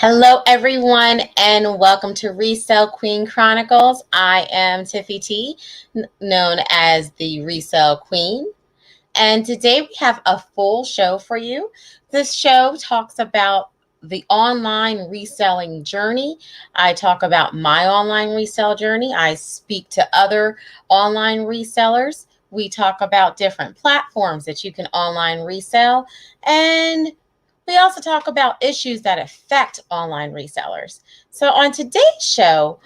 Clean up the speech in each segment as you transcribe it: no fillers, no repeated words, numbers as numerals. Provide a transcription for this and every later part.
Hello, everyone, and welcome to ResellQueen Chronicles. I am Tiffy T, known as the ResellQueen, and today we have a full show for you. This show talks about the online reselling journey. I talk about my online resale journey. I speak to other online resellers. We talk about different platforms that you can online resell, and we also talk about issues that affect online resellers. So on today's show,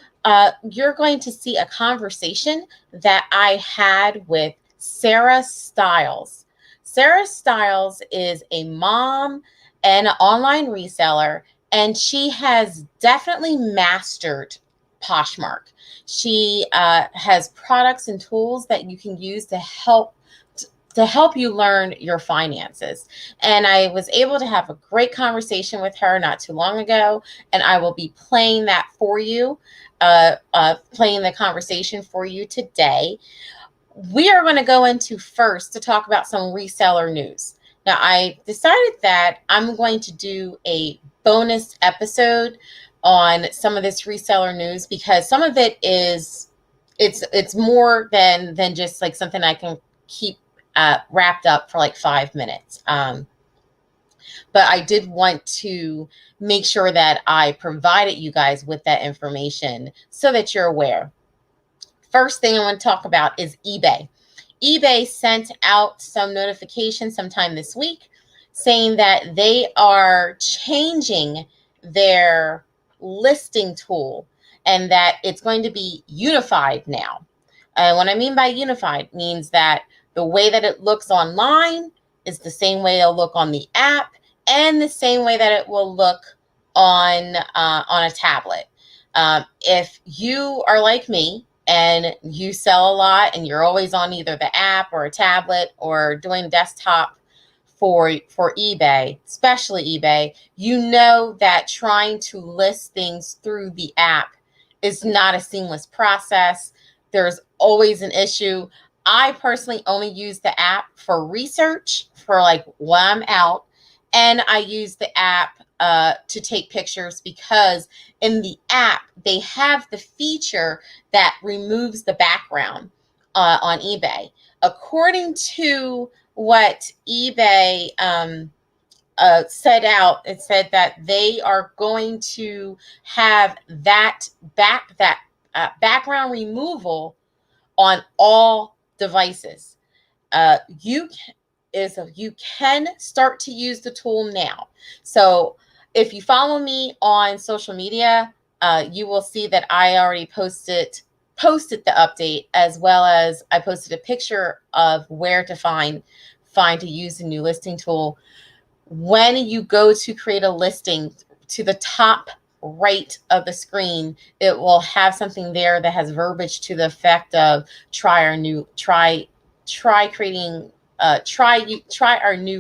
you're going to see a conversation that I had with Sarah Styles. Sarah Styles is a mom and an online reseller, and she has definitely mastered Poshmark. She has products and tools that you can use to help you learn your finances. And I was able to have a great conversation with her not too long ago, and I will be playing that for you, playing the conversation for you today. We are going to go into first to talk about some reseller news. Now, I decided that I'm going to do a bonus episode on some of this reseller news because some of it is it's more than just like something I can keep wrapped up for like 5 minutes. But I did want to make sure that I provided you guys with that information so that you're aware. First thing I want to talk about is eBay. eBay sent out some notification sometime this week saying that they are changing their listing tool and that it's going to be unified now. What I mean by unified means that the way that it looks online is the same way it'll look on the app and the same way that it will look on a tablet. If you are like me and you sell a lot and you're always on either the app or a tablet or doing desktop for eBay, especially eBay, you know that trying to list things through the app is not a seamless process. There's always an issue. I personally only use the app for research for like when I'm out, and I use the app to take pictures because in the app they have the feature that removes the background on eBay. According to what eBay set out, it said that they are going to have that background removal on all devices. You can start to use the tool now. So if you follow me on social media, you will see that I already posted the update, as well as I posted a picture of where to find to use the new listing tool. When you go to create a listing, to the top right of the screen, it will have something there that has verbiage to the effect of try our new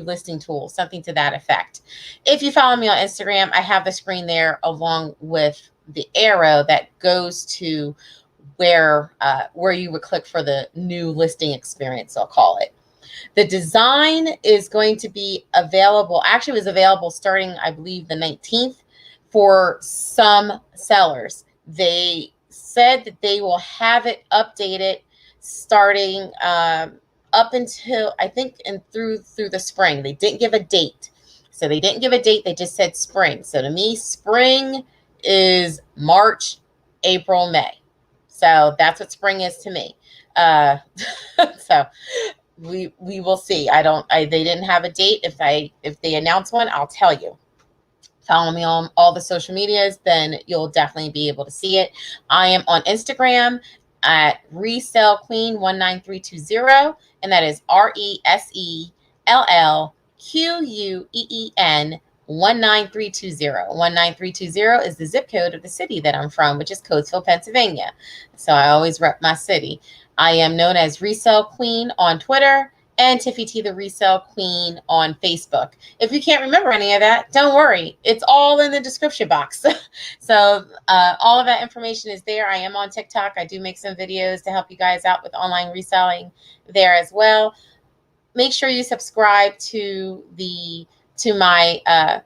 listing tool, something to that effect. If you follow me on Instagram, I have the screen there along with the arrow that goes to where you would click for the new listing experience, I'll call it. The design is going to be available. Actually, it was available starting, I believe, the 19th. For some sellers, they said that they will have it updated starting up until I think and through the spring. They didn't give a date. So they didn't give a date. They just said spring. So to me, spring is March, April, May. So that's what spring is to me. So we will see. They didn't have a date. If they announce one, I'll tell you. Follow me on all the social medias, then you'll definitely be able to see it. I am on Instagram at ResellQueen19320, and that is ResellQueen 19320. 19320 is the zip code of the city that I'm from, which is Coatesville, Pennsylvania. So I always rep my city. I am known as Resell Queen on Twitter and Tiffy T the Resell Queen on Facebook. If you can't remember any of that, don't worry. It's all in the description box. So all of that information is there. I am on TikTok. I do make some videos to help you guys out with online reselling there as well. Make sure you subscribe to my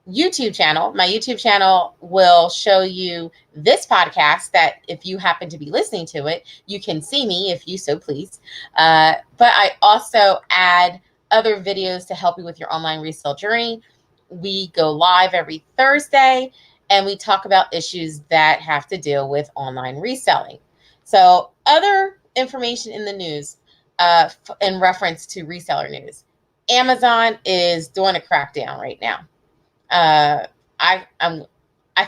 YouTube channel. My YouTube channel will show you this podcast that if you happen to be listening to it, you can see me if you so please. But I also add other videos to help you with your online resale journey. We go live every Thursday and we talk about issues that have to deal with online reselling. So other information in the news in reference to reseller news. Amazon is doing a crackdown right now. I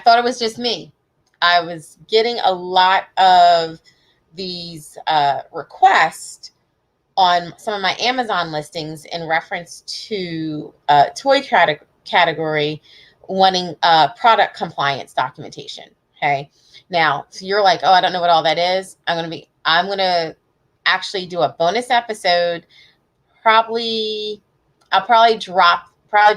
thought it was just me. I was getting a lot of these requests on some of my Amazon listings in reference to toy category wanting product compliance documentation. Okay. Now, so you're like, oh, I don't know what all that is. I'm going to actually do a bonus episode. I'll probably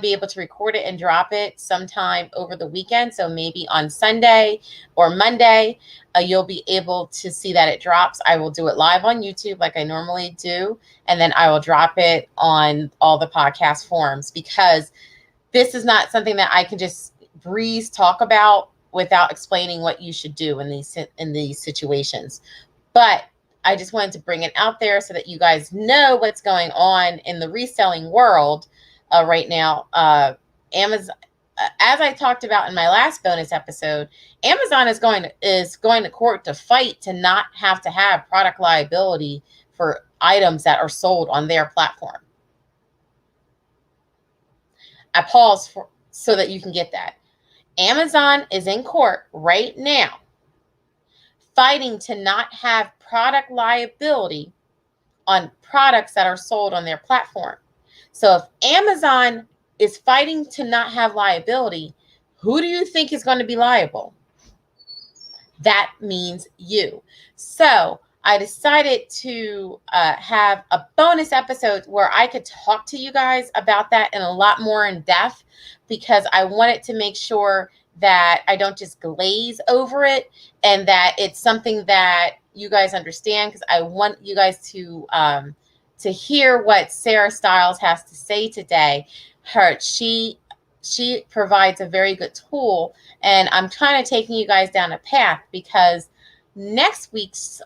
be able to record it and drop it sometime over the weekend. So maybe on Sunday or Monday, you'll be able to see that it drops. I will do it live on YouTube like I normally do. And then I will drop it on all the podcast forums, because this is not something that I can just breeze talk about without explaining what you should do in these situations. But I just wanted to bring it out there so that you guys know what's going on in the reselling world right now. Amazon, as I talked about in my last bonus episode, Amazon is going to court to fight to not have to have product liability for items that are sold on their platform. I pause so that you can get that. Amazon is in court right now fighting to not have product liability on products that are sold on their platform. So if Amazon is fighting to not have liability, who do you think is going to be liable? That means you. So I decided to have a bonus episode where I could talk to you guys about that in a lot more in depth, because I wanted to make sure that I don't just glaze over it and that it's something that you guys understand, because I want you guys to hear what Sarah Styles has to say today. She provides a very good tool, and I'm kind of taking you guys down a path, because next week's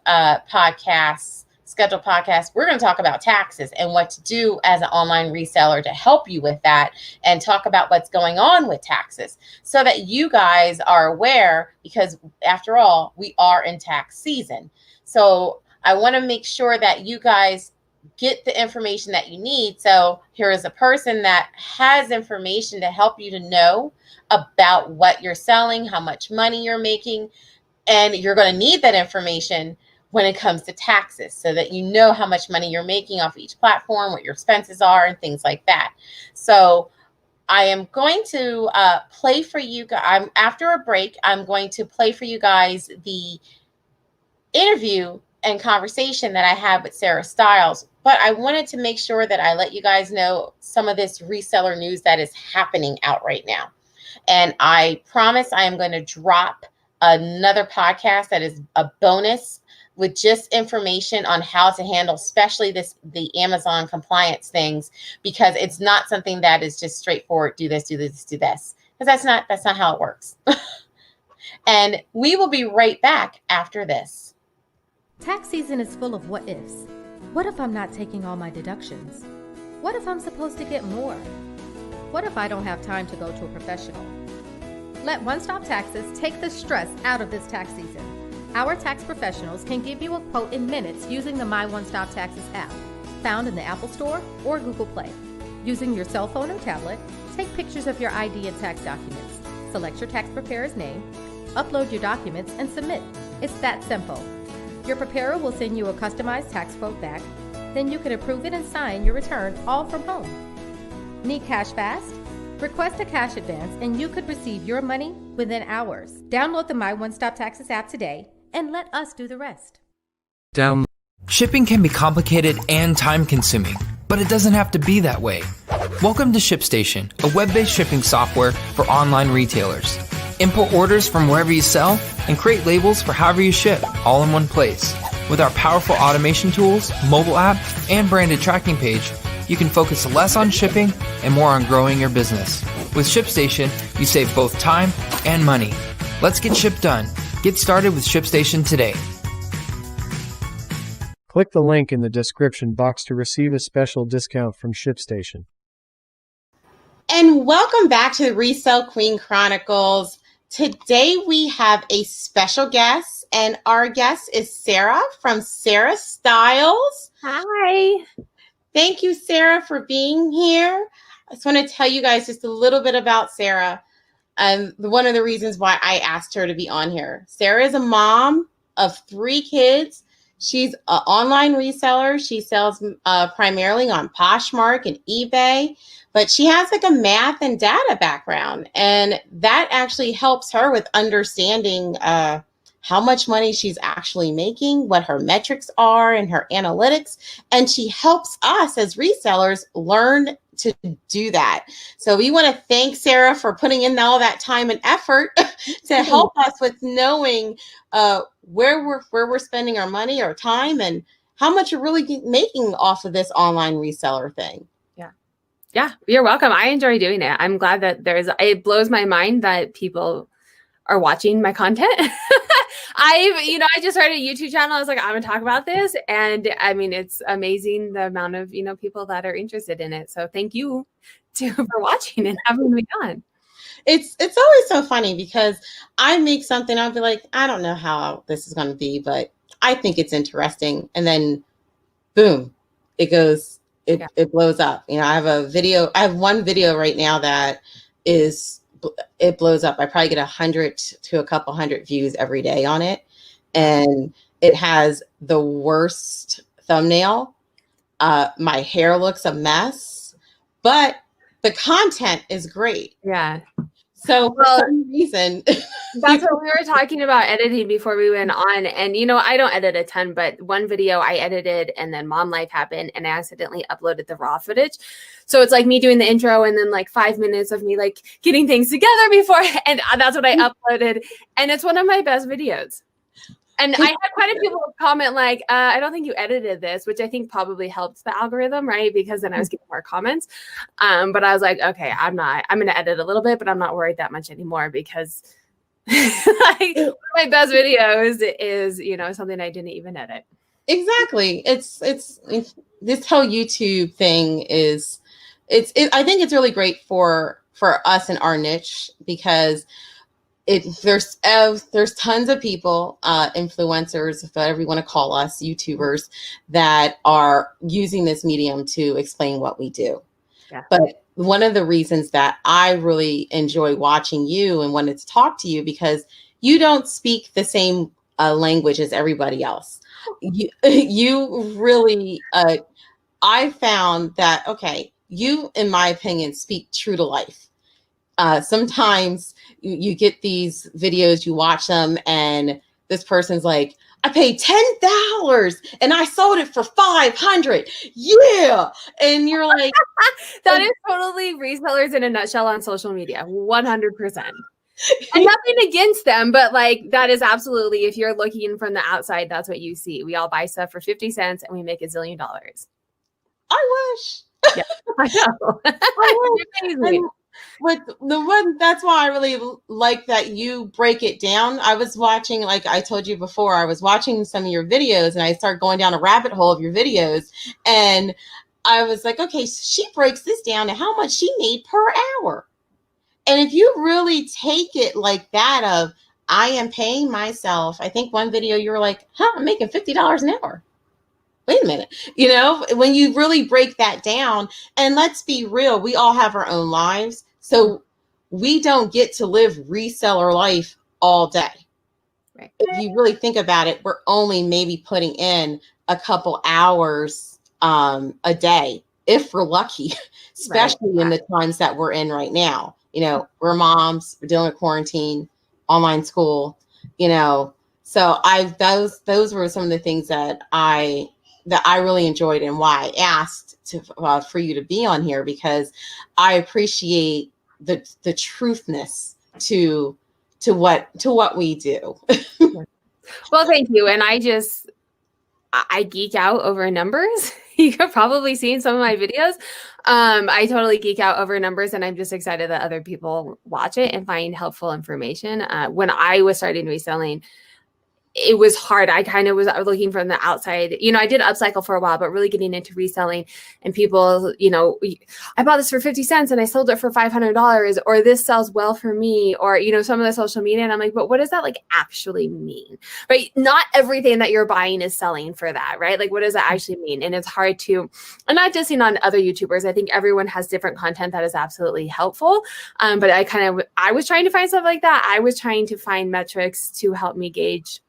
scheduled podcast, we're going to talk about taxes and what to do as an online reseller to help you with that, and talk about what's going on with taxes so that you guys are aware, because after all, we are in tax season. So I want to make sure that you guys get the information that you need. So here is a person that has information to help you to know about what you're selling, how much money you're making, and you're going to need that information when it comes to taxes, so that you know how much money you're making off each platform, what your expenses are, and things like that. So I am going to play for you guys. After a break, I'm going to play for you guys the interview and conversation that I had with Sarah Styles. But I wanted to make sure that I let you guys know some of this reseller news that is happening out right now. And I promise I am going to drop another podcast that is a bonus with just information on how to handle, especially the Amazon compliance things, because it's not something that is just straightforward. Do this, do this, do this, because that's not how it works. And we will be right back after this. Tax season is full of what ifs. What if I'm not taking all my deductions? What if I'm supposed to get more? What if I don't have time to go to a professional? Let One Stop Taxes take the stress out of this tax season. Our tax professionals can give you a quote in minutes using the My One Stop Taxes app, found in the Apple Store or Google Play. Using your cell phone or tablet, take pictures of your ID and tax documents, select your tax preparer's name, upload your documents, and submit. It's that simple. Your preparer will send you a customized tax quote back, then you can approve it and sign your return all from home. Need cash fast? Request a cash advance and you could receive your money within hours. Download the My One Stop Taxes app today and let us do the rest. Shipping can be complicated and time-consuming, but it doesn't have to be that way. Welcome to ShipStation, a web-based shipping software for online retailers. Import orders from wherever you sell and create labels for however you ship, all in one place. With our powerful automation tools, mobile app, and branded tracking page, you can focus less on shipping and more on growing your business. With ShipStation, you save both time and money. Let's get ship done. Get started with ShipStation today. Click the link in the description box to receive a special discount from ShipStation. And welcome back to the ResellQueen Chronicles. Today we have a special guest, and our guest is Sarah from Sarahstyles. Hi. Thank you, Sarah, for being here. I just want to tell you guys just a little bit about Sarah. One of the reasons why I asked her to be on here. Sarah is a mom of 3 kids. She's an online reseller. She sells primarily on PoshMark and Ebay, but she has like a math and data background, and that actually helps her with understanding how much money she's actually making, what her metrics are and her analytics, and she helps us as resellers learn to do that. So we want to thank Sarah for putting in all that time and effort to help us with knowing where we're spending our money, our time, and how much you're really making off of this online reseller thing. Yeah, you're welcome. I enjoy doing it. I'm glad that it blows my mind that people are watching my content. I just started a YouTube channel. I was like, I'm gonna talk about this. And I mean, it's amazing the amount of, people that are interested in it. So thank you for watching and having me on. It's always so funny because I make something, I'll be like, I don't know how this is going to be, but I think it's interesting. And then boom, it goes, it blows up. I have one video right now that it blows up. I probably get 100 to a couple hundred views every day on it. And it has the worst thumbnail. My hair looks a mess, but the content is great. Yeah. So for some reason, that's what we were talking about editing before we went on. And, I don't edit a ton, but one video I edited and then mom life happened and I accidentally uploaded the raw footage. So it's like me doing the intro and then like 5 minutes of me like getting things together before. And that's what I uploaded. And it's one of my best videos. And I had quite a few people comment like, I don't think you edited this, which I think probably helped the algorithm, right? Because then I was getting more comments. But I was like, okay, I'm going to edit a little bit, but I'm not worried that much anymore because like, one of my best videos is, something I didn't even edit. Exactly. It's this whole YouTube thing is, I think it's really great for us in our niche because there's tons of people, influencers, whatever you want to call us, YouTubers, that are using this medium to explain what we do. Yeah. But one of the reasons that I really enjoy watching you and wanted to talk to you because you don't speak the same language as everybody else. You really, I found that, okay, you, in my opinion, speak true to life. Sometimes you get these videos, you watch them, and this person's like, I paid $10 and I sold it for $500. Yeah. And you're like, that is totally resellers in a nutshell on social media. 100%. And nothing against them, but like that is absolutely, if you're looking from the outside, that's what you see. We all buy stuff for 50 cents and we make $1 zillion. I wish. Yeah, I know. I wish. But that's why I really like that you break it down. I was watching, like I told you before, I was watching some of your videos and I started going down a rabbit hole of your videos. And I was like, okay, so she breaks this down to how much she made per hour. And if you really take it like that of, I am paying myself, I think one video you were like, I'm making $50 an hour. Wait a minute, when you really break that down, and let's be real, we all have our own lives. So we don't get to live reseller life all day. Right. If you really think about it, we're only maybe putting in a couple hours a day, if we're lucky, especially in the times that we're in right now. We're moms, we're dealing with quarantine, online school, So those were some of the things that I really enjoyed and why I asked for you to be on here, because I appreciate the truthness to what we do. Well, thank you. And I geek out over numbers. you could probably see in some of my videos. I totally geek out over numbers, and I'm just excited that other people watch it and find helpful information. When I was starting reselling, it was hard. I kind of was looking from the outside. I did upcycle for a while, but really getting into reselling, and people, I bought this for 50 cents and I sold it for $500, or this sells well for me, or, some of the social media. And I'm like, but what does that like actually mean? Right? Not everything that you're buying is selling for that, right? Like, what does that actually mean? And it's hard to, I'm not dissing on other YouTubers. I think everyone has different content that is absolutely helpful. But I was trying to find stuff like that. I was trying to find metrics to help me gauge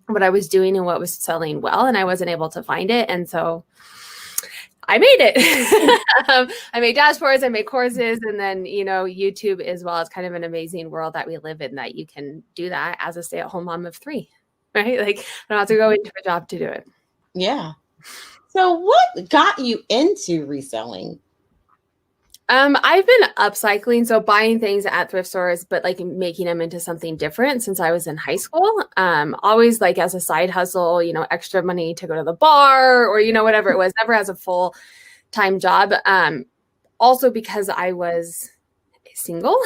what I was doing and what was selling well, and I wasn't able to find it. And so I made it. I made dashboards, I made courses, and then, YouTube as well. It's kind of an amazing world that we live in, that you can do that as a stay-at-home mom of 3, right? Like, I don't have to go into a job to do it. Yeah. So what got you into reselling? I've been upcycling, so buying things at thrift stores, but like making them into something different since I was in high school. Always like as a side hustle, extra money to go to the bar, or, whatever it was, never as a full-time job. Also because I was single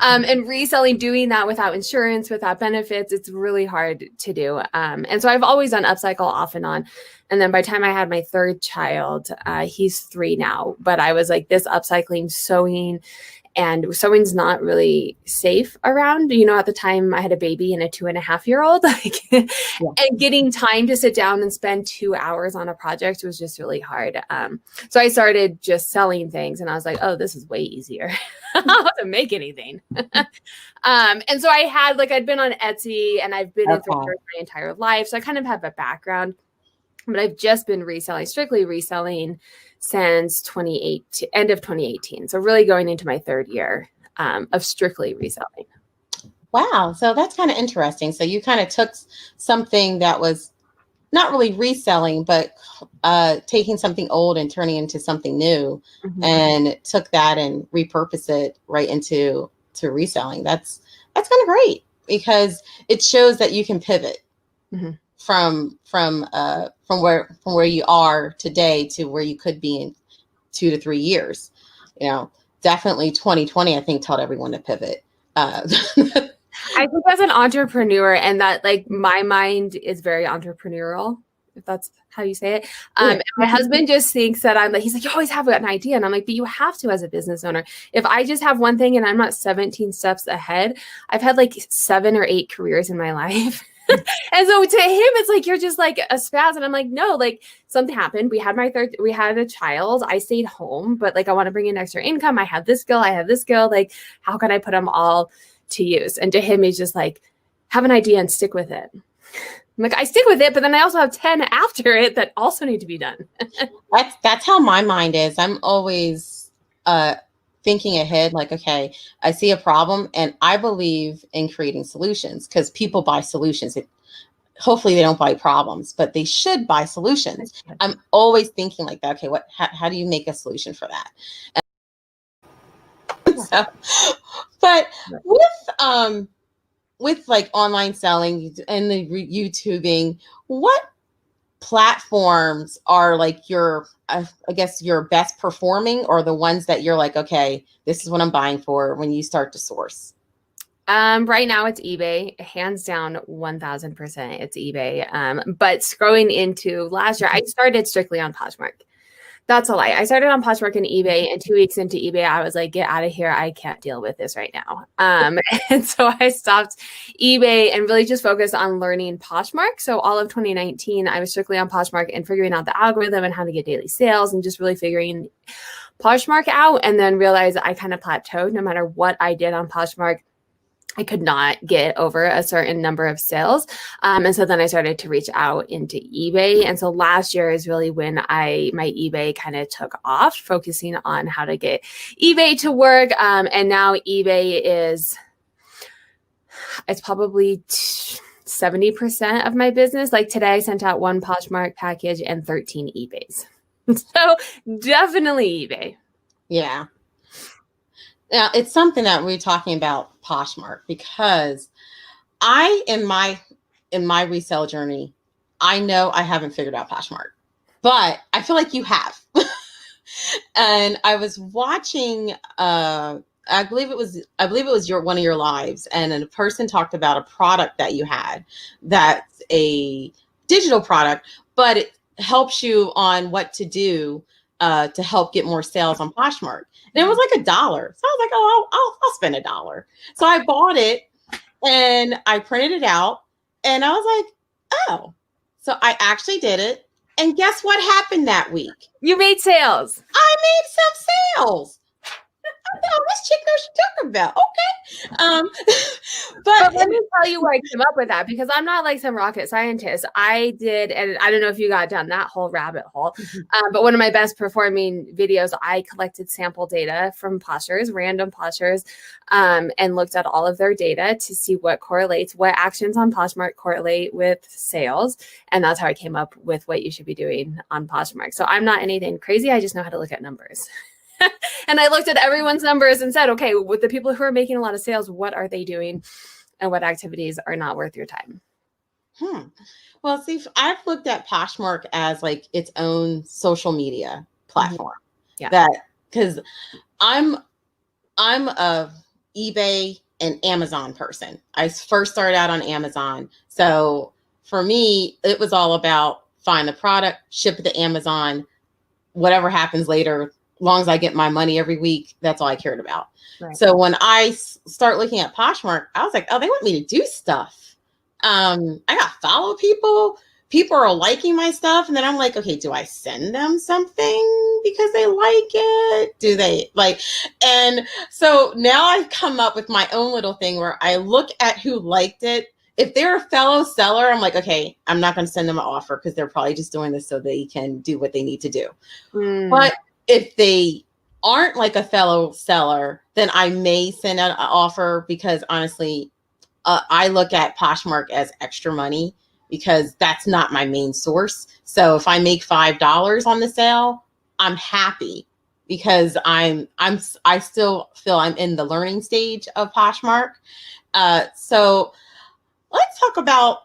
and reselling, doing that without insurance, without benefits, it's really hard to do. And so I've always done upcycle off and on. And then by the time I had my 3rd child, he's 3 now, but I was like, this upcycling, sewing, and sewing's not really safe around. At the time I had a baby and a 2.5-year-old, and getting time to sit down and spend 2 hours on a project was just really hard. So I started just selling things, and I was like, oh, this is way easier. I don't have to make anything. And so I'd been on Etsy, and I've been in thrift stores my entire life. So I kind of have a background, but I've just been strictly reselling since end of 2018. So really going into my 3rd year of strictly reselling. Wow. So that's kind of interesting. So you kind of took something that was not really reselling, but taking something old and turning into something new, and took that and repurposed it right into reselling. That's kind of great, because it shows that you can pivot from where you are today to where you could be in 2 to 3 years. Definitely 2020, I think, taught everyone to pivot. I think as an entrepreneur, and that like my mind is very entrepreneurial, if that's how you say it. And my husband just thinks that he's like, you always have an idea. And I'm like, but you have to as a business owner. If I just have one thing and I'm not 17 steps ahead, I've had like 7 or 8 careers in my life. And so to him, it's like, you're just like a spaz. And I'm like, no, like something happened. We had a child. I stayed home, but like, I want to bring in extra income. I have this skill. Like, how can I put them all to use? And to him, he's just like, have an idea and stick with it. I'm like, I stick with it, but then I also have 10 after it that also need to be done. That's how my mind is. I'm always thinking ahead, like, okay, I see a problem, and I believe in creating solutions, because people buy solutions. Hopefully they don't buy problems, but they should buy solutions. I'm always thinking like that. Okay, how do you make a solution for that? But with like online selling and the YouTubing, what platforms are like your, I guess, your best performing, or the ones that you're like, okay, this is what I'm buying for when you start to source? Right now it's eBay, hands down, 1000%. It's eBay. But scrolling into last year, I started strictly on PoshMark. That's a lie. I started on PoshMark and eBay, and 2 weeks into eBay, I was like, get out of here. I can't deal with this right now. And so I stopped eBay and really just focused on learning PoshMark. So all of 2019, I was strictly on PoshMark and figuring out the algorithm and how to get daily sales, and just really figuring PoshMark out, and then realized I kind of plateaued. No matter what I did on PoshMark, I could not get over a certain number of sales. And so then I started to reach out into eBay. And so last year is really when my eBay kind of took off, focusing on how to get eBay to work. And now eBay it's probably 70% of my business. Like today I sent out 1 PoshMark package and 13 eBays. So definitely eBay. Yeah. Now, it's something that we're talking about PoshMark, because in my resale journey, I know I haven't figured out PoshMark. but I feel like you have. And I was watching, I believe it was one of your lives, and a person talked about a product that you had that's a digital product, but it helps you on what to do to help get more sales on Poshmark. And it was like $1. So I was like, oh, I'll spend $1. So I bought it and I printed it out, and I was like, oh. So I actually did it. And guess what happened that week? You made sales. I made some sales. Oh, this chick knows she's talking about. Okay. But let me tell you where I came up with that, because I'm not like some rocket scientist. I did, and I don't know if you got down that whole rabbit hole, but one of my best performing videos, I collected sample data from poshers, random poshers, and looked at all of their data to see what correlates, what actions on Poshmark correlate with sales. And that's how I came up with what you should be doing on Poshmark. So I'm not anything crazy. I just know how to look at numbers. And I looked at everyone's numbers and said, okay, with the people who are making a lot of sales, what are they doing and what activities are not worth your time? Well, see, I've looked at Poshmark as like its own social media platform. Yeah. That because I'm a eBay and Amazon person. I first started out on Amazon. So for me, it was all about find the product, ship it to Amazon, whatever happens later. As long as I get my money every week, that's all I cared about. Right. So when I start looking at Poshmark, I was like, oh, they want me to do stuff. I got to follow people. People are liking my stuff. And then I'm like, okay, do I send them something because they like it? Do they like? And so now I've come up with my own little thing where I look at who liked it. If they're a fellow seller, I'm like, okay, I'm not going to send them an offer because they're probably just doing this so they can do what they need to do. But if they aren't like a fellow seller, then I may send out an offer because honestly, I look at Poshmark as extra money because that's not my main source. So if I make $5 on the sale, I'm happy because I still feel I'm in the learning stage of Poshmark. So let's talk about,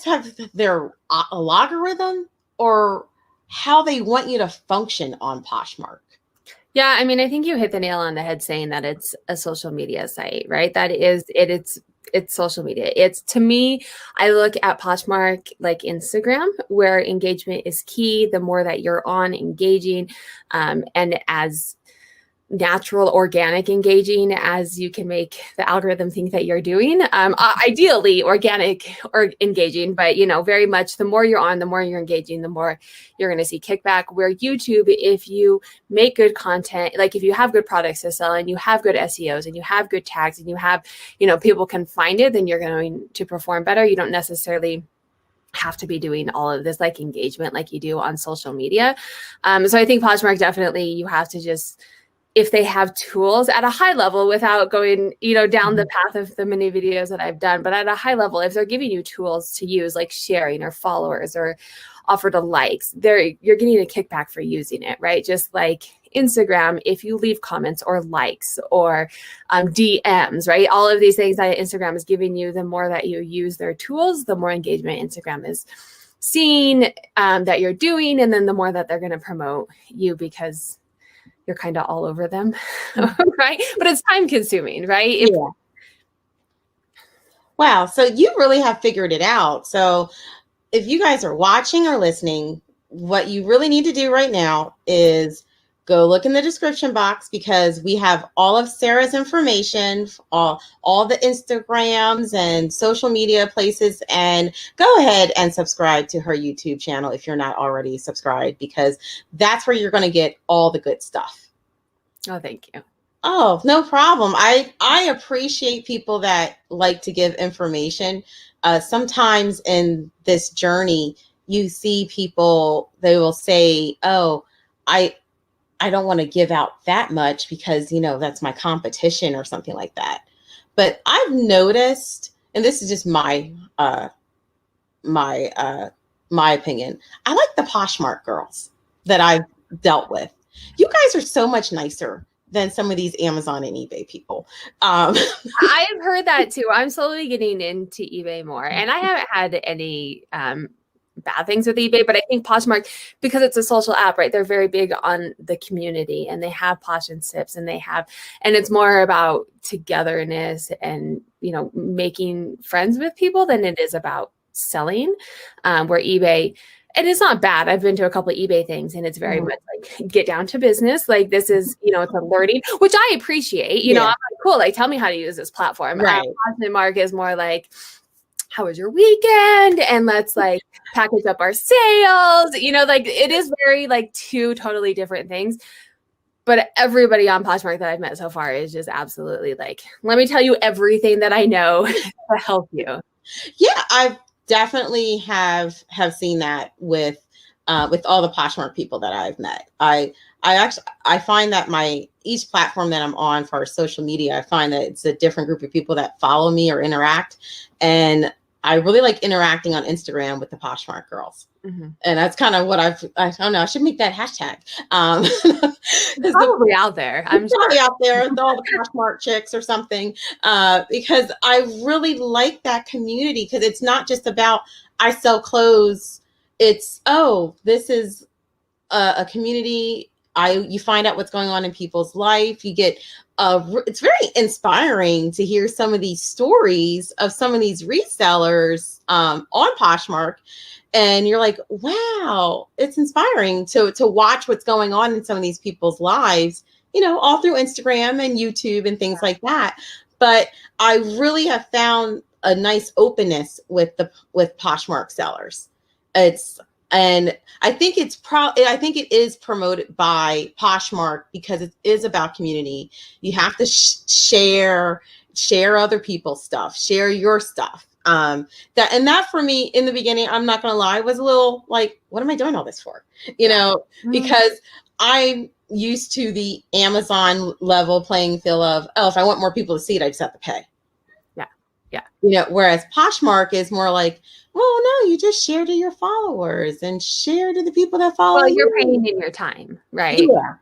have their logarithm or how they want you to function on Poshmark? Yeah, I mean, I think you hit the nail on the head saying that it's a social media site, right? That is, it's social media. It's, to me, I look at Poshmark like Instagram, where engagement is key. The more that you're on engaging, and as natural, organic engaging as you can make the algorithm think that you're doing. Ideally organic or engaging, but very much the more you're on, the more you're engaging, the more you're going to see kickback. Where YouTube, if you make good content, like if you have good products to sell and you have good SEOs and you have good tags and you have, people can find it, then you're going to perform better. You don't necessarily have to be doing all of this like engagement like you do on social media. So I think Poshmark, definitely you have to just, if they have tools at a high level without going, down the path of the many videos that I've done, but at a high level, if they're giving you tools to use like sharing or followers or offer to likes, you're getting a kickback for using it, right? Just like Instagram, if you leave comments or likes or DMs, right? All of these things that Instagram is giving you, the more that you use their tools, the more engagement Instagram is seeing that you're doing. And then the more that they're going to promote you because you're kind of all over them, right? But it's time consuming, right? Yeah. Wow. So you really have figured it out. So if you guys are watching or listening, what you really need to do right now is go look in the description box because we have all of Sarah's information, all the Instagrams and social media places, and go ahead and subscribe to her YouTube channel if you're not already subscribed, because that's where you're going to get all the good stuff. Oh, thank you. Oh, no problem. I appreciate people that like to give information. Sometimes in this journey, you see people, they will say, oh, I don't want to give out that much because, that's my competition or something like that. But I've noticed, and this is just my opinion, I like the Poshmark girls that I've dealt with. You guys are so much nicer than some of these Amazon and eBay people. I've heard that too. I'm slowly getting into eBay more, and I haven't had any bad things with eBay, but I think Poshmark, because it's a social app, right? They're very big on the community, and they have Posh and Sips, and it's more about togetherness and, making friends with people than it is about selling, where eBay, and it's not bad. I've been to a couple of eBay things, and it's very much like get down to business. Like this is, it's a learning, which I appreciate. I'm like, cool. Like, tell me how to use this platform. Right. Poshmark is more like, how was your weekend? And let's like package up our sales. Like it is very like two totally different things. But everybody on Poshmark that I've met so far is just absolutely like, let me tell you everything that I know to help you. Yeah, I've definitely have seen that with all the Poshmark people that I've met. I find that each platform that I'm on for social media, I find that it's a different group of people that follow me or interact. And I really like interacting on Instagram with the Poshmark girls. Mm-hmm. And that's kind of what I don't know. I should make that hashtag. It's probably out there. I'm probably out there with all the Poshmark chicks or something. Because I really like that community, because it's not just about I sell clothes. It's, this is a community. You find out what's going on in people's life. You get, it's very inspiring to hear some of these stories of some of these resellers on Poshmark. And you're like, wow, it's inspiring to watch what's going on in some of these people's lives, all through Instagram and YouTube and things like that. But I really have found a nice openness with Poshmark sellers. And I think it is promoted by Poshmark because it is about community. You have to share other people's stuff, share your stuff. That for me in the beginning, I'm not going to lie, was a little like, what am I doing all this for? Because I'm used to the Amazon level playing field of, if I want more people to see it, I just have to pay. Yeah. Whereas Poshmark is more like, well, no, you just share to your followers and share to the people that follow you. You're paying in your time, right? Yeah,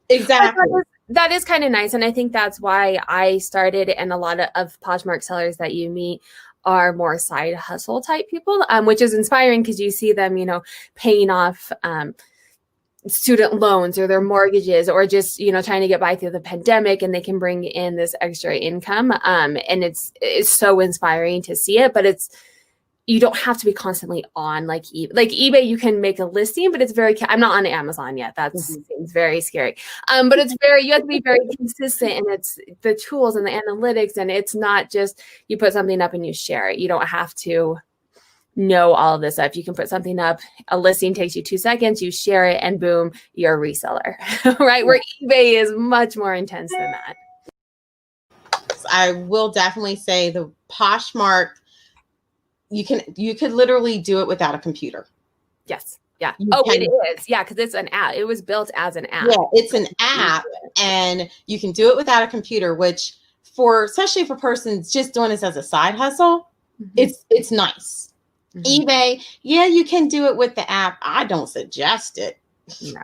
exactly. That is kind of nice. And I think that's why I started, and a lot of Poshmark sellers that you meet are more side hustle type people, which is inspiring because you see them, paying off student loans or their mortgages, or just, trying to get by through the pandemic, and they can bring in this extra income. And it's so inspiring to see it, but you don't have to be constantly on like eBay. You can make a listing, but it's I'm not on Amazon yet. Seems very scary. But you have to be very consistent, and it's the tools and the analytics, and it's not just you put something up and you share it. You don't have to know all of this stuff. You can put something up, a listing takes you 2 seconds, you share it, and boom, you're a reseller, right? Where eBay is much more intense than that. I will definitely say the Poshmark, you could literally do it without a computer. Yes. Yeah. It is. Yeah. Because it's an app. It was built as an app. Yeah, it's an app, and you can do it without a computer, which especially for persons just doing this as a side hustle, it's nice. Mm-hmm. eBay, you can do it with the app. I don't suggest it. No.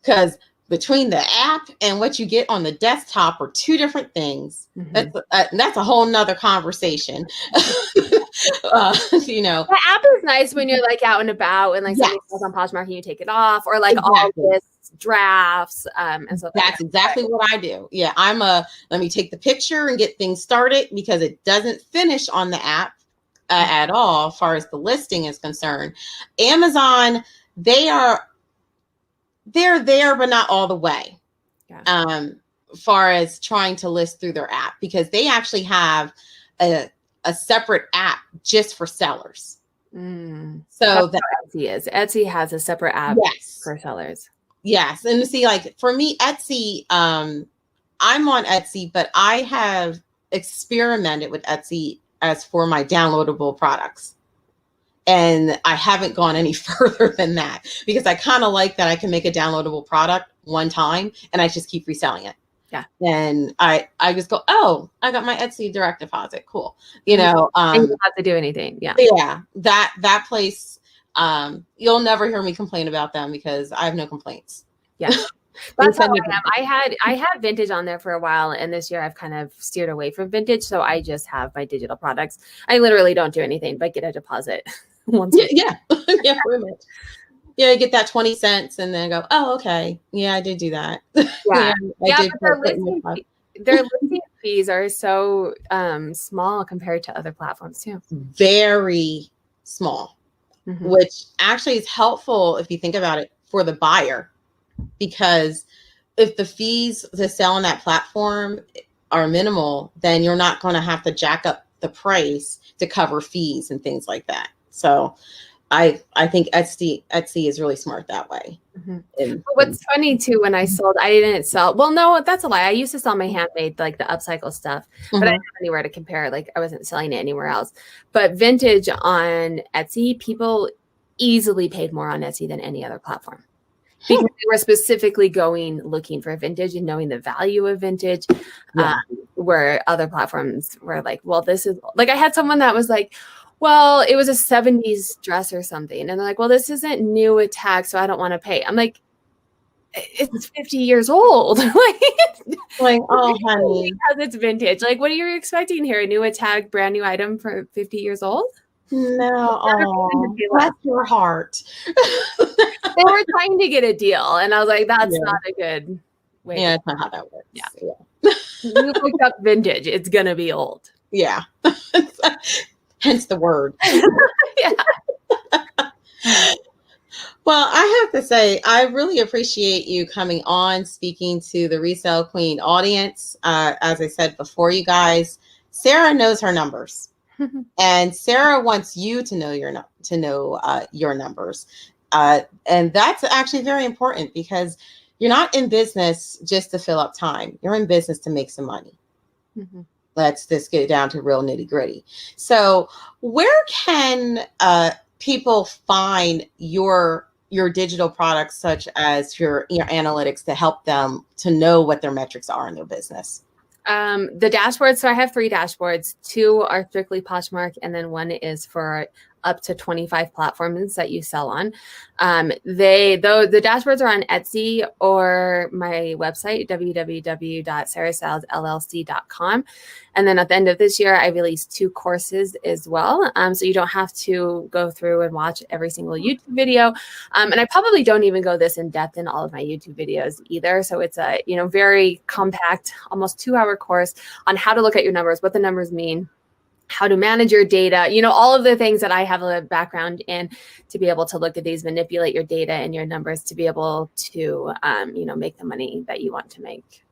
Because between the app and what you get on the desktop are two different things. Mm-hmm. That's a whole nother conversation. The app is nice when you're like out and about, and like something goes on Poshmark and you take it off, or like all this drafts. And so that's exactly what I do. Yeah, let me take the picture and get things started, because it doesn't finish on the app at all, as far as the listing is concerned. Amazon, they're there, but not all the way. Yeah. Far as trying to list through their app, because they actually have a separate app just for sellers. So that Etsy is. Etsy has a separate app for sellers. Yes. And see, like for me, Etsy, I'm on Etsy, but I have experimented with Etsy as for my downloadable products. And I haven't gone any further than that, because I kind of like that I can make a downloadable product one time and I just keep reselling it. Yeah. And I just go, I got my Etsy direct deposit. Cool. And you don't have to do anything. Yeah. Yeah. That place, you'll never hear me complain about them, because I have no complaints. Yeah. That's how I am. I had vintage on there for a while, and this year I've kind of steered away from vintage. So I just have my digital products. I literally don't do anything but get a deposit once. Yeah. Yeah, pretty much. Yeah, get that 20 cents and then go, oh, okay. Yeah, I did do that. Yeah. I did But put their listing fees are so small compared to other platforms too. very small, which actually is helpful if you think about it for the buyer, because if the fees to sell on that platform are minimal, then you're not going to have to jack up the price to cover fees and things like that. So I think Etsy is really smart that way. But what's funny too, when I sold, I didn't sell. Well, no, that's a lie. I used to sell my handmade, like the upcycle stuff, but I didn't have anywhere to compare. Like I wasn't selling it anywhere else. But vintage on Etsy, people easily paid more on Etsy than any other platform, because they were specifically looking for vintage and knowing the value of vintage. Where other platforms were like, well, this is like, I had someone that was like, well, it was a 70s dress or something. And they're like, well, this isn't new with tag, so I don't want to pay. I'm like, it's 50 years old. like, oh, honey. Because it's vintage. Like, what are you expecting here? A new with tag, brand new item for 50 years old? No, oh, bless your heart. They were trying to get a deal. And I was like, that's not a good way. Yeah, it's not how that works. Yeah. You looked up vintage, it's going to be old. Yeah. Hence the word. Yeah. Well, I have to say, I really appreciate you coming on, speaking to the Resell Queen audience. As I said before, you guys, Sarah knows her numbers, and Sarah wants you to know your numbers, and that's actually very important, because you're not in business just to fill up time. You're in business to make some money. Let's just get down to real nitty gritty. So where can people find your digital products, such as your analytics, to help them to know what their metrics are in their business? The dashboards. So I have 3 dashboards. 2 are strictly Poshmark, and then 1 is for up to 25 platforms that you sell on. The dashboards are on Etsy or my website, www.sarahstylesllc.com. And then at the end of this year, I released 2 courses as well. So you don't have to go through and watch every single YouTube video. And I probably don't even go this in depth in all of my YouTube videos either. So it's a, very compact, almost 2-hour course on how to look at your numbers, what the numbers mean, how to manage your data, all of the things that I have a background in, to be able to look at these, manipulate your data and your numbers to be able to, make the money that you want to make.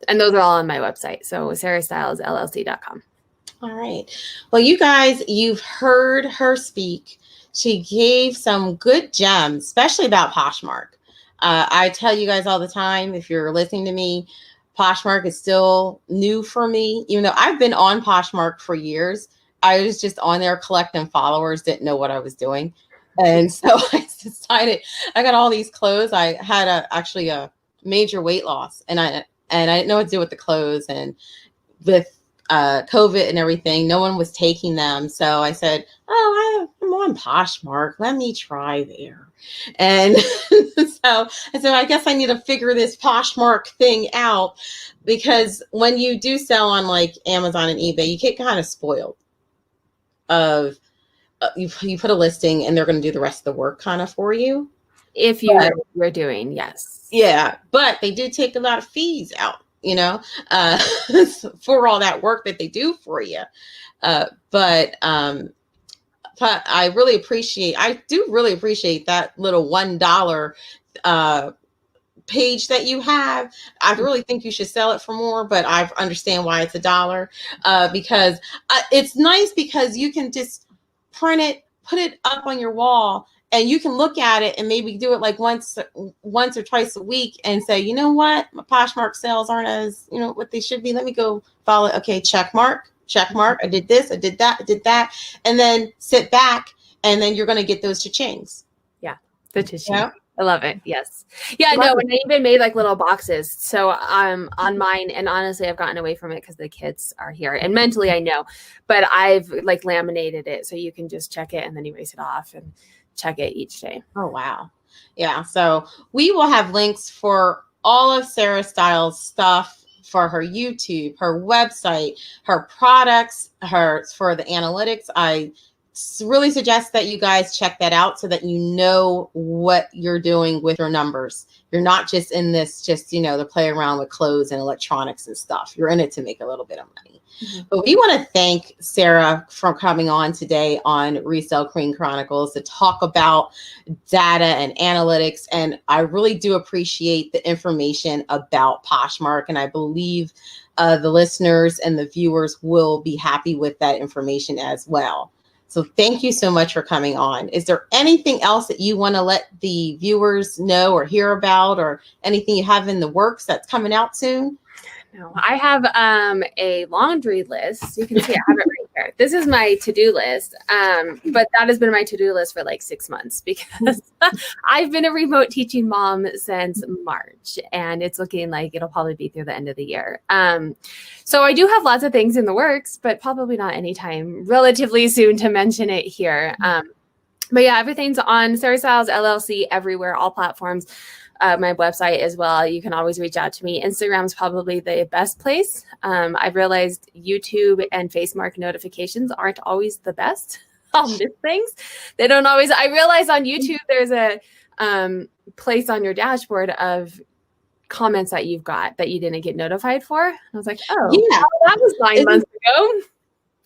And those are all on my website. So sarahstylesllc.com. All right. Well, you guys, you've heard her speak. She gave some good gems, especially about Poshmark. I tell you guys all the time, if you're listening to me, Poshmark is still new for me. Even though I've been on Poshmark for years, I was just on there collecting followers, didn't know what I was doing. And so I decided, I got all these clothes. I had actually a major weight loss, and I didn't know what to do with the clothes. And with COVID and everything, no one was taking them. So I said, oh, I'm on Poshmark. Let me try there. And so I guess I need to figure this Poshmark thing out, because when you do sell on like Amazon and eBay, you get kind of spoiled of you put a listing and they're going to do the rest of the work kind of for you. If you know what you're doing, yes. Yeah, but they do take a lot of fees out, for all that work that they do for you. But I do really appreciate that little $1 page that you have. I really think you should sell it for more, but I understand why it's $1, because it's nice, because you can just print it, put it up on your wall, and you can look at it and maybe do it like once or twice a week and say, you know what, my Poshmark sales aren't as, what they should be. Let me go follow. Okay, check mark. I did this, I did that. And then sit back, and then you're going to get those cha-chings. Yeah, the cha-ching. Yeah. I love it. Yes. Yeah, no, and I even made like little boxes. So on mine, and honestly, I've gotten away from it because the kids are here, and mentally I know, but I've like laminated it so you can just check it and then erase it off and check it each day. Oh, wow. Yeah. So we will have links for all of Sarah Styles' stuff, for her YouTube, her website, her products, for the analytics. I really suggest that you guys check that out so that you know what you're doing with your numbers. You're not just in this, to play around with clothes and electronics and stuff. You're in it to make a little bit of money. Mm-hmm. But we want to thank Sarah for coming on today on ResellQueen Chronicles to talk about data and analytics. And I really do appreciate the information about Poshmark. And I believe the listeners and the viewers will be happy with that information as well. So thank you so much for coming on. Is there anything else that you want to let the viewers know or hear about, or anything you have in the works that's coming out soon? No, I have a laundry list. You can see I have it right here. This is my to-do list, but that has been my to-do list for like 6 months because I've been a remote teaching mom since March, and it's looking like it'll probably be through the end of the year. So I do have lots of things in the works, but probably not anytime relatively soon to mention it here. But yeah, everything's on Sarahstylesllc everywhere, all platforms. My website as well. You can always reach out to me. Instagram is probably the best place. I've realized YouTube and FaceMark notifications aren't always the best. I'll miss things. They don't always. I realize on YouTube there's a place on your dashboard of comments that you've got that you didn't get notified for. I was like, oh, yeah, that was 9 months ago.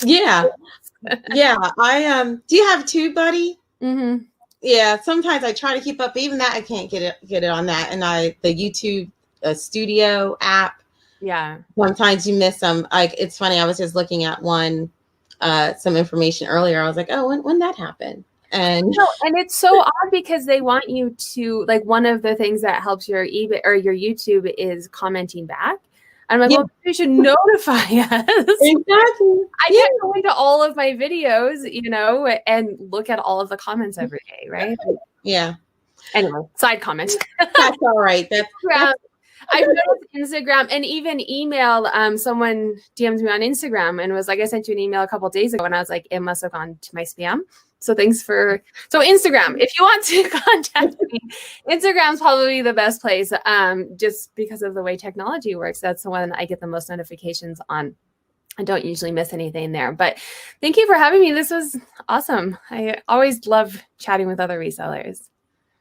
Yeah, yeah. Do you have TubeBuddy? Mm-hmm. Yeah, sometimes I try to keep up. Even that I can't get it on that. And the YouTube Studio app. Yeah. Sometimes you miss them. It's funny. I was just looking at some information earlier. I was like, oh, when that happened? And it's so odd because they want you to, like, one of the things that helps your eBay or your YouTube is commenting back. I'm like, well, you should notify us. Exactly. I can't go into all of my videos, and look at all of the comments every day, right? Yeah. Anyway, side comment. That's all right. I've noticed Instagram and even email. Someone DM'd me on Instagram and was like, I sent you an email a couple of days ago, and I was like, it must have gone to my spam. So Instagram, if you want to contact me, Instagram's probably the best place, just because of the way technology works. That's the one I get the most notifications on. I don't usually miss anything there, but thank you for having me. This was awesome. I always love chatting with other resellers.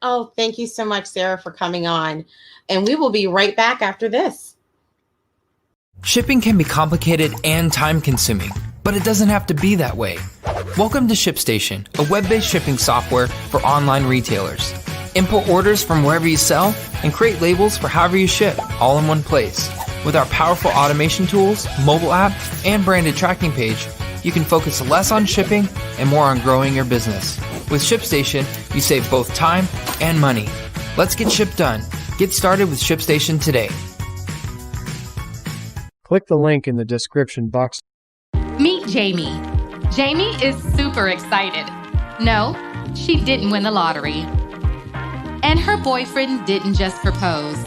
Oh, thank you so much, Sarah, for coming on. And we will be right back after this. Shipping can be complicated and time-consuming, but it doesn't have to be that way. Welcome to ShipStation, a web-based shipping software for online retailers. Import orders from wherever you sell and create labels for however you ship, all in one place. With our powerful automation tools, mobile app, and branded tracking page, you can focus less on shipping and more on growing your business. With ShipStation, you save both time and money. Let's get ship done. Get started with ShipStation today. Click the link in the description box. Meet Jamie. Jamie is super excited. No, she didn't win the lottery. And her boyfriend didn't just propose.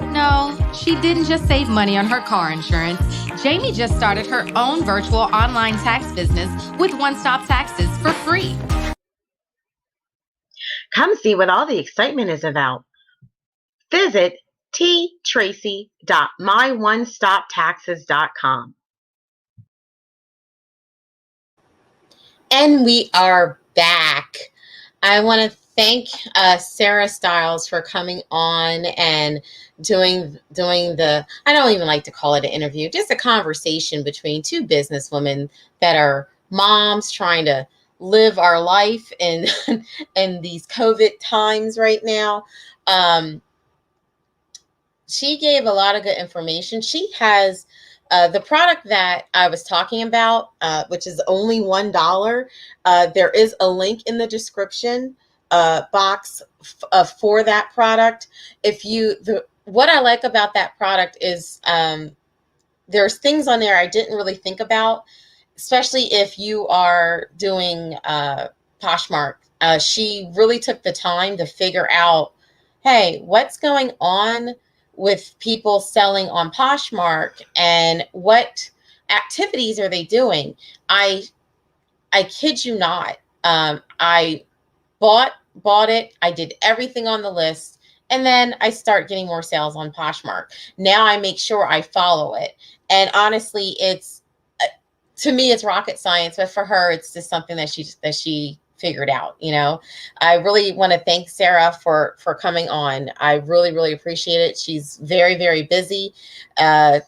No, she didn't just save money on her car insurance. Jamie just started her own virtual online tax business with one-stop taxes for free. Come see what all the excitement is about. Visit ttracy.myonestoptaxes.com. And we are back. I want to thank Sarah Styles for coming on and doing the, I don't even like to call it an interview, just a conversation between two businesswomen that are moms trying to live our life in these COVID times right now. She gave a lot of good information. She has the product that I was talking about, which is only $1. There is a link in the description box for that product. What I like about that product is there's things on there I didn't really think about, especially if you are doing Poshmark. She really took the time to figure out, hey, what's going on with people selling on Poshmark and what activities are they doing? I kid you not. I bought it. I did everything on the list. And then I start getting more sales on Poshmark. Now I make sure I follow it. And honestly, to me, it's rocket science, but for her, it's just something that she figured out. I really want to thank Sarah for coming on. I really, really appreciate it. She's very, very busy. As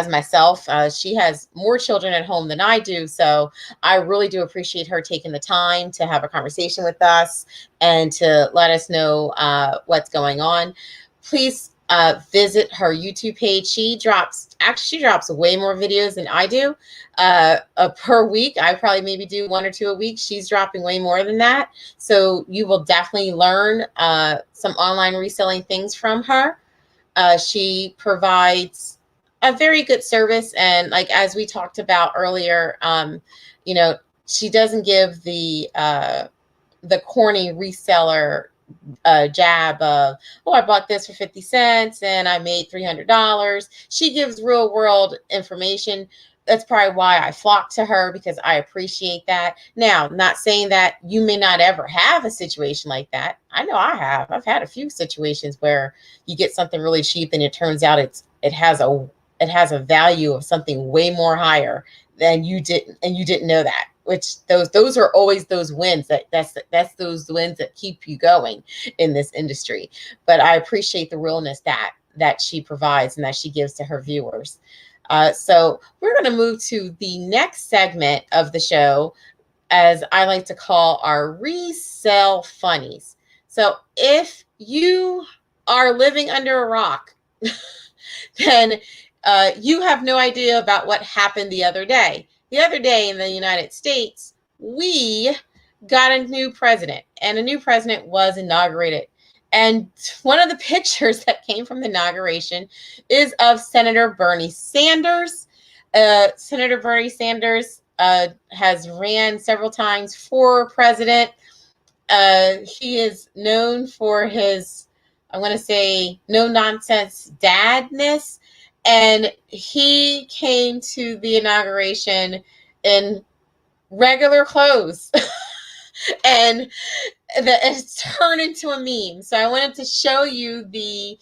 myself, she has more children at home than I do, so I really do appreciate her taking the time to have a conversation with us and to let us know what's going on. Please visit her YouTube page. She drops way more videos than I do per week. I probably maybe do 1 or 2 a week. She's dropping way more than that. So you will definitely learn some online reselling things from her. She provides a very good service. And like, as we talked about earlier, she doesn't give the corny reseller jab of, oh, I bought this for 50 cents and I made $300. She gives real world information. That's probably why I flock to her, because I appreciate that. Now, not saying that you may not ever have a situation like that. I know I have. I've had a few situations where you get something really cheap and it turns out it has a value of something way more higher than you didn't, and you didn't know that. Which those are always those wins that's those wins that keep you going in this industry. But I appreciate the realness that she provides and that she gives to her viewers. So we're going to move to the next segment of the show, as I like to call our resell funnies. So if you are living under a rock, then you have no idea about what happened the other day. The other day in the United States, we got a new president, and a new president was inaugurated. And one of the pictures that came from the inauguration is of Senator Bernie Sanders. Senator Bernie Sanders has ran several times for president. He is known for his, I want to say, no-nonsense dadness. And he came to the inauguration in regular clothes. And it's turned into a meme. So I wanted to show you the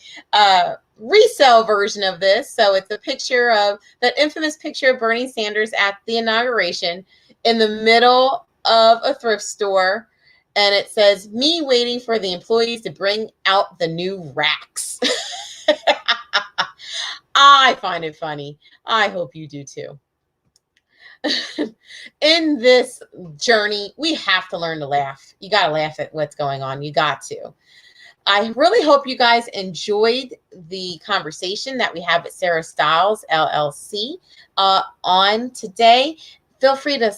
resale version of this. So it's a picture of that infamous picture of Bernie Sanders at the inauguration in the middle of a thrift store. And it says, "Me waiting for the employees to bring out the new racks." I find it funny. I hope you do too. In this journey, we have to learn to laugh. You got to laugh at what's going on. You got to. I really hope you guys enjoyed the conversation that we have with Sarahstylesllc on today. Feel free to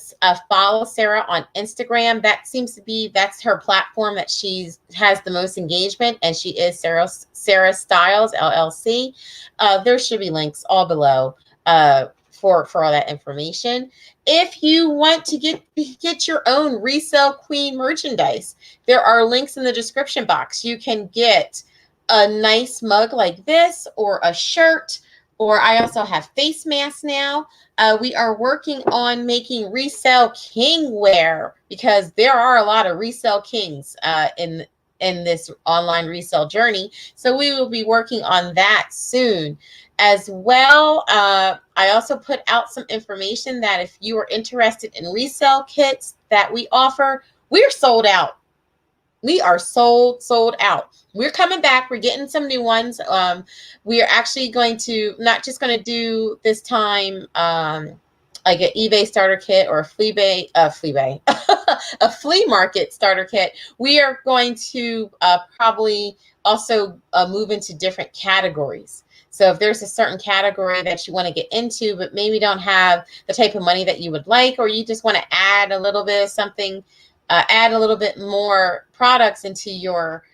follow Sarah on Instagram. That's her platform that she has the most engagement, and she is Sarahstylesllc. There should be links all below for all that information. If you want to get your own Resell Queen merchandise, there are links in the description box. You can get a nice mug like this, or a shirt, or I also have face masks now. We are working on making Resell King wear, because there are a lot of Resell Kings in this online resale journey. So we will be working on that soon as well. I also put out some information that if you are interested in resale kits that we offer, we're sold out. We are sold out. We're coming back. We're getting some new ones. We are actually going to, not just going to do this time like an eBay starter kit or a a flea market starter kit. We are going to probably also move into different categories. So if there's a certain category that you want to get into, but maybe don't have the type of money that you would like, or you just want to add a little bit of something, add a little bit more products into your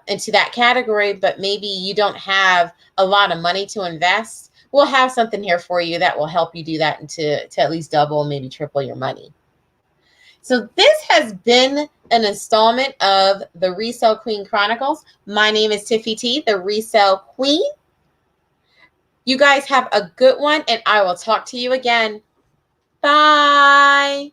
into that category, but maybe you don't have a lot of money to invest, we'll have something here for you that will help you do that and to at least double, maybe triple your money. So this has been an installment of the Resell Queen Chronicles. My name is Tiffy T, the Resell Queen. You guys have a good one, and I will talk to you again. Bye.